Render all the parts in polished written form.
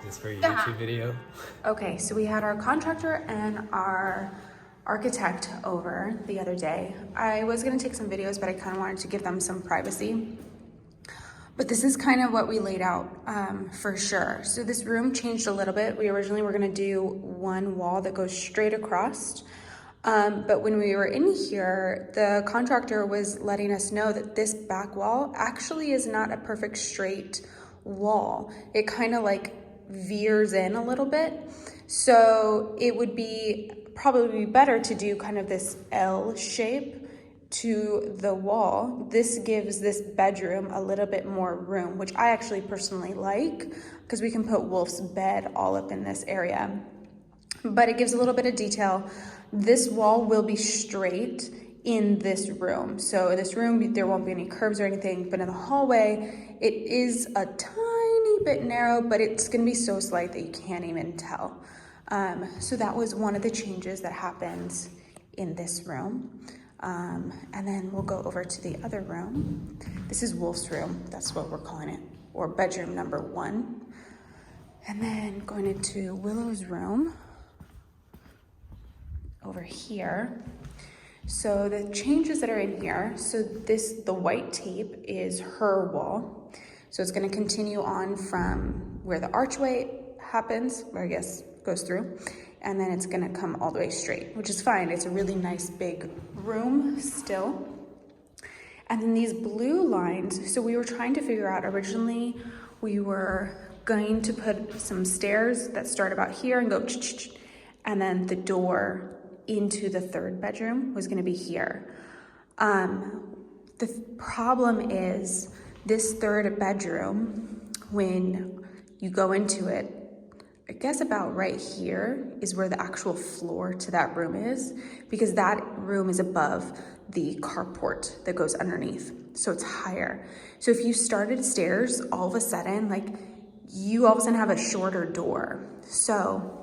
this for your YouTube video. Okay, so we had our contractor and our architect over the other day. I was gonna take some videos, but I kind of wanted to give them some privacy. But this is kind of what we laid out for sure. So this room changed a little bit. We originally were gonna do one wall that goes straight across. But when we were in here, the contractor was letting us know that this back wall actually is not a perfect straight wall. It kind of like veers in a little bit. So it would be probably better to do kind of this L shape to the wall. This gives this bedroom a little bit more room, which I actually personally like because we can put Wolf's bed all up in this area. But it gives a little bit of detail. This wall will be straight in this room. So in this room, there won't be any curves or anything, but in the hallway, it is a tiny bit narrow, but it's gonna be so slight that you can't even tell. So that was one of the changes that happens in this room. And then we'll go over to the other room. This is Wolf's room, that's what we're calling it, or bedroom number 1. And then going into Willow's room over here. So the changes that are in here, so the white tape is her wall. So it's gonna continue on from where the archway happens, or I guess goes through, and then it's gonna come all the way straight, which is fine. It's a really nice big room still. And then these blue lines, so we were trying to figure out, originally we were going to put some stairs that start about here and go and then the door into the third bedroom was gonna be here. The problem is this third bedroom, when you go into it, I guess about right here is where the actual floor to that room is, because that room is above the carport that goes underneath. So it's higher. So if you started stairs, all of a sudden, like you all of a sudden have a shorter door. So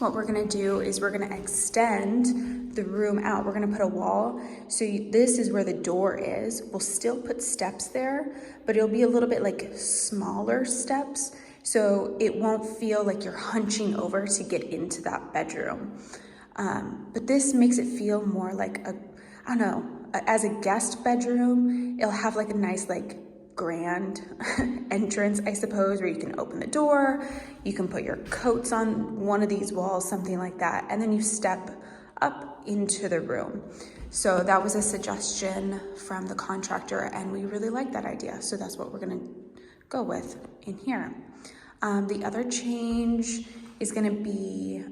what we're gonna do is we're gonna extend the room out. We're gonna put a wall. So this is where the door is. We'll still put steps there, but it'll be a little bit like smaller steps. So it won't feel like you're hunching over to get into that bedroom. But this makes it feel more like I don't know, as a guest bedroom, it'll have like a nice like grand entrance, I suppose, where you can open the door, you can put your coats on one of these walls, something like that, and then you step up into the room. So that was a suggestion from the contractor, and we really like that idea. So that's what we're gonna go with in here. The other change is gonna be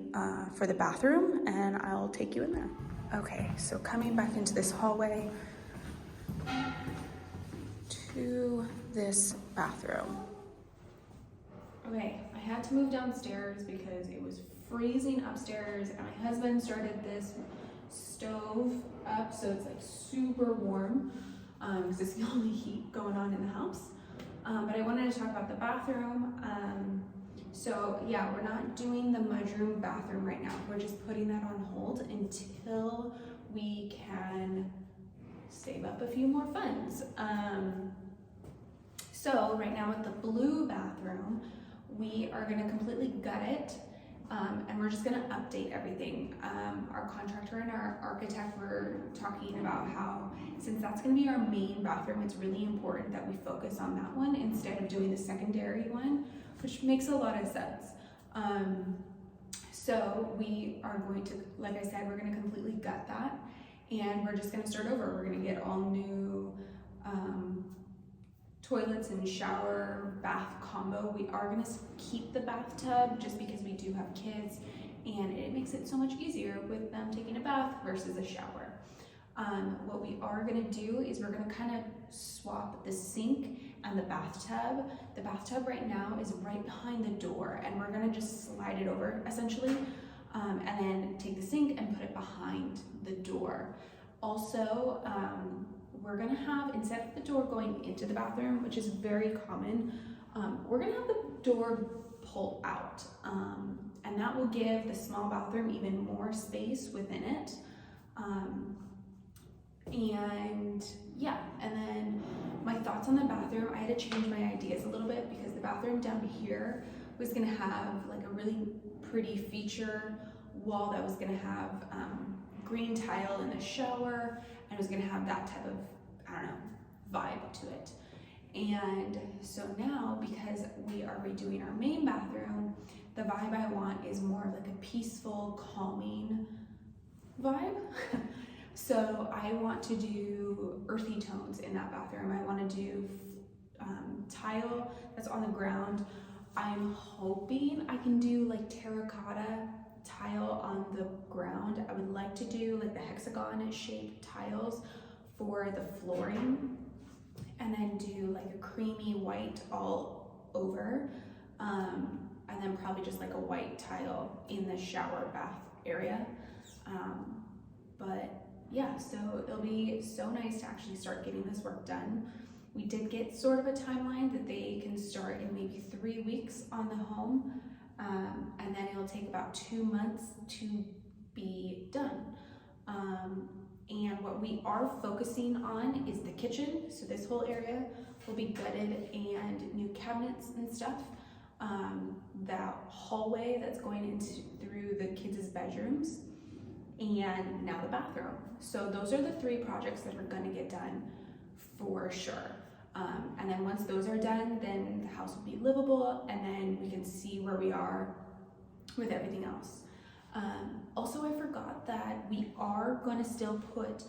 for the bathroom, and I'll take you in there. Okay, so coming back into this hallway to this bathroom. Okay, I had to move downstairs because it was freezing upstairs, and my husband started this stove up, so it's like super warm, because it's the only heat going on in the house. But I wanted to talk about the bathroom. So yeah, we're not doing the mudroom bathroom right now. We're just putting that on hold until we can save up a few more funds. So right now with the blue bathroom, we are gonna completely gut it, and we're just gonna update everything. Our contractor and our architect were talking about how, since that's gonna be our main bathroom, it's really important that we focus on that one instead of doing the secondary one, which makes a lot of sense. So we are going to, like I said, we're gonna completely gut that, and we're just gonna start over. We're gonna get all new toilets and shower bath combo. We are gonna keep the bathtub just because we do have kids, and it makes it so much easier with them taking a bath versus a shower. What we are gonna do is we're gonna kind of swap the sink and the bathtub. The bathtub right now is right behind the door, and we're gonna just slide it over essentially, and then take the sink and put it behind the door. Also, we're gonna have, instead of the door going into the bathroom, which is very common, we're gonna have the door pull out, and that will give the small bathroom even more space within it. And yeah, and then my thoughts on the bathroom, I had to change my ideas a little bit because the bathroom down here was gonna have like a really pretty feature wall that was gonna have green tile in the shower, and was gonna have that type of, I don't know, vibe to it. And so now, because we are redoing our main bathroom, the vibe I want is more of like a peaceful, calming vibe. So I want to do earthy tones in that bathroom. I want to do tile that's on the ground. I'm hoping I can do like terracotta tile on the ground. I would like to do like the hexagon shaped tiles for the flooring, and then do like a creamy white all over, and then probably just like a white tile in the shower bath area. But yeah, so it'll be so nice to actually start getting this work done. We did get sort of a timeline that they can start in maybe 3 weeks on the home, and then it'll take about 2 months to be done. And what we are focusing on is the kitchen. So this whole area will be gutted and new cabinets and stuff. That hallway that's going into through the kids' bedrooms, and now the bathroom. So those are the 3 projects that are gonna get done for sure. And then once those are done, then the house will be livable, and then we can see where we are with everything else. Also, I forgot that we are going to still put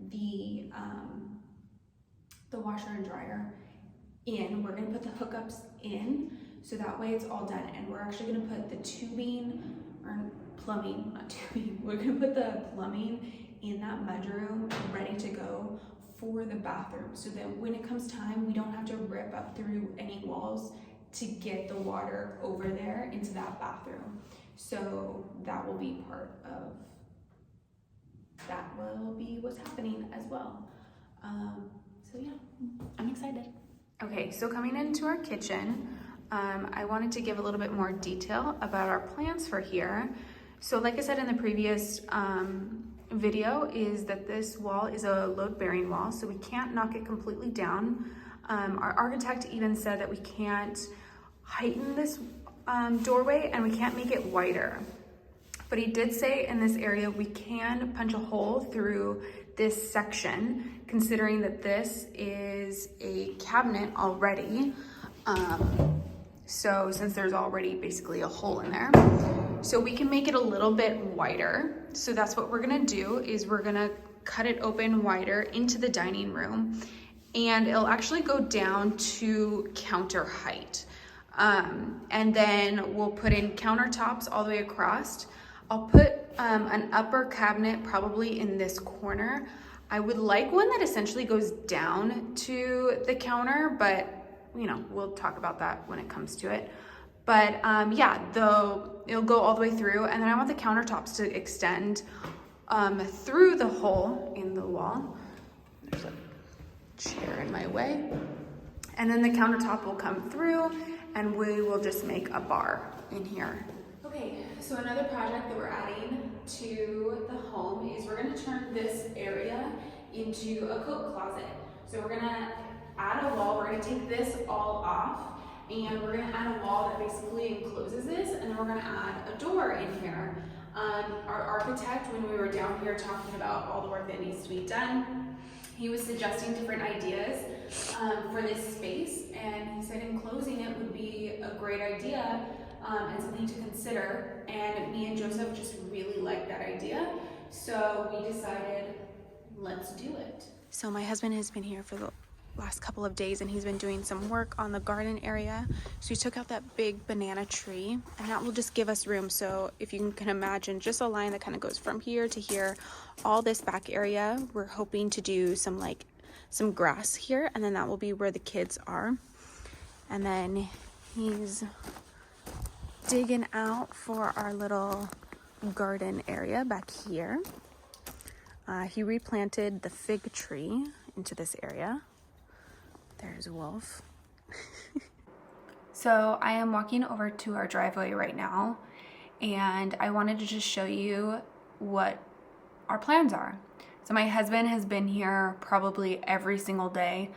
the washer and dryer in. We're going to put the hookups in, so that way it's all done. And we're actually going to put the tubing, or plumbing, not tubing, we're going to put the plumbing in that mudroom ready to go for the bathroom, so that when it comes time, we don't have to rip up through any walls to get the water over there into that bathroom. So that will be part of, that will be what's happening as well. So yeah, I'm excited. Okay, so coming into our kitchen, I wanted to give a little bit more detail about our plans for here. So like I said in the previous video, is that this wall is a load-bearing wall, so we can't knock it completely down. Our architect even said that we can't heighten this doorway, and we can't make it wider. But he did say in this area we can punch a hole through this section, considering that this is a cabinet already. So since there's already basically a hole in there, so we can make it a little bit wider. So that's what we're gonna do, is we're gonna cut it open wider into the dining room, and it'll actually go down to counter height. And then we'll put in countertops all the way across. I'll put an upper cabinet probably in this corner. I would like one that essentially goes down to the counter, but you know, we'll talk about that when it comes to it. But yeah, it'll go all the way through, and then I want the countertops to extend through the hole in the wall. There's a chair in my way. And then the countertop will come through, and we will just make a bar in here. Okay, so another project that we're adding to the home is we're gonna turn this area into a coat closet. So we're gonna add a wall, we're gonna take this all off, and we're gonna add a wall that basically encloses this, and then we're gonna add a door in here. Our architect, when we were down here talking about all the work that needs to be done, he was suggesting different ideas for this space, and he said enclosing it would be a great idea and something to consider. And me and Joseph just really liked that idea, so we decided, let's do it. So my husband has been here for the last couple of days, and he's been doing some work on the garden area. So we took out that big banana tree, and that will just give us room. So if you can imagine, just a line that kind of goes from here to here, all this back area, we're hoping to do some grass here, and then that will be where the kids are. And then he's digging out for our little garden area back here. He replanted the fig tree into this area. There's Wolf. So I am walking over to our driveway right now, and I wanted to just show you what our plans are. So my husband has been here probably every single day,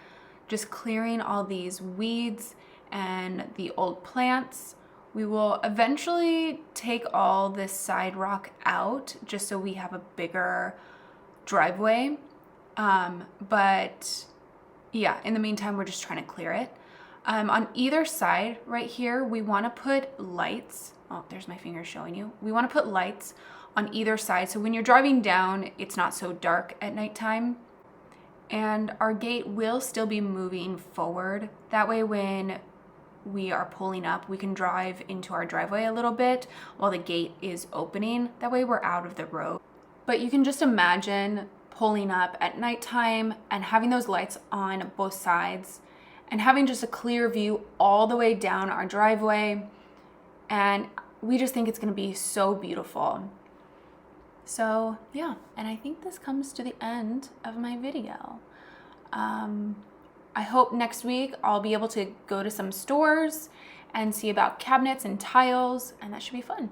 just clearing all these weeds and the old plants, We will eventually take all this side rock out just so we have a bigger driveway. But yeah, in the meantime, we're just trying to clear it. On either side right here, we want to put lights. Oh, there's my finger showing you. We want to put lights on either side, so when you're driving down, it's not so dark at nighttime. And our gate will still be moving forward. That way when we are pulling up, we can drive into our driveway a little bit while the gate is opening. That way we're out of the road. But you can just imagine pulling up at nighttime and having those lights on both sides and having just a clear view all the way down our driveway. And we just think it's gonna be so beautiful. So yeah, and I think this comes to the end of my video. I hope next week I'll be able to go to some stores and see about cabinets and tiles, and that should be fun.